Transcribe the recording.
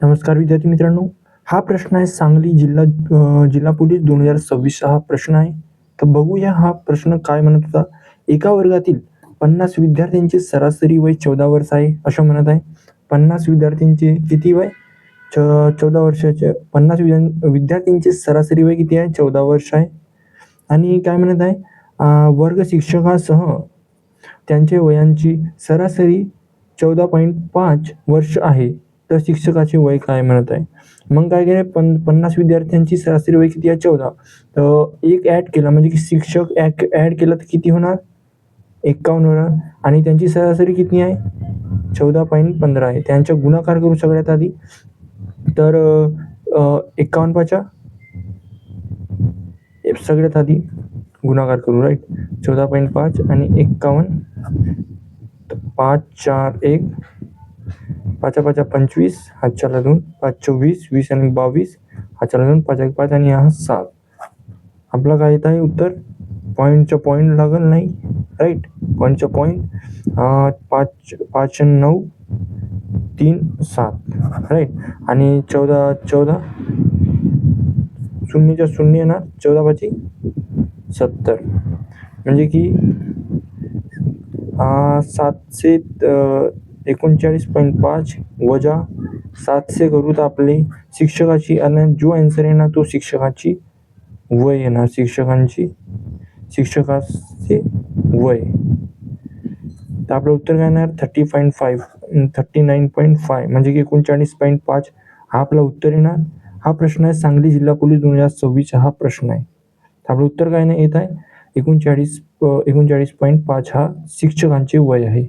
नमस्कार विद्यार्थी मित्रांनो, हा प्रश्न आहे सांगली जिल्हा पोलीस 2026 हा प्रश्न आहे. तर बघूया हा प्रश्न काय म्हणत होता. एका वर्गातील 50 विद्यार्थ्यांचे सरासरी वय 14 वर्ष आहे असं म्हणत आहे. 50 विद्यार्थ्यांचे किती वय? 14 वर्षाचे. 50 विद्यार्थ्यांचे सरासरी वय किती आहे? 14 वर्ष आहे. आणि काय म्हणत आहे, वर्ग शिक्षकासह त्यांच्या वयांची सरासरी 14.5 वर्ष आहे. तर शिक्षकाचे वय काय म्हणत आहे. मग काय केलं, 50 विद्यार्थ्यांची सरासरी वय किती आहे? 14. तर एक ॲड केला म्हणजे की शिक्षक ॲड केला तर किती होणार? 51 होणार. आणि त्यांची सरासरी किती आहे? 14.15 आहे. त्यांचा गुणाकार करू सगळ्यात आधी. तर 51 पाचा सगळ्यात आधी गुणाकार करू, राईट. 14.5 आणि 51. 5 4 1 5 5 25, हातच्याला 2, 5 24, 20 आणि 22, हातच्याला 2, 5 1 5 आणि हा 7. आपला काय येत आहे उत्तर? पॉईंटचं पॉईंट लागल नाही, राईट. पॉईंटचं point 5 5 9 3 7, right. आणि 14 शून्यच्या शून्य येणार, 14 पाची 70. म्हणजे की 739.5 वजा 700 करू तर आपले शिक्षकाची, आणि जो आन्सर येणार तो शिक्षकाची वय येणार. शिक्षकाचे वय. तर आपलं उत्तर काय येणार? 39.5 म्हणजे की 39.5 हा आपला उत्तर येणार. हा प्रश्न आहे सांगली जिल्हा पोलीस 2026 हा प्रश्न आहे. तर आपलं उत्तर काय नाही येत आहे 39.5 हा शिक्षकांचे वय आहे.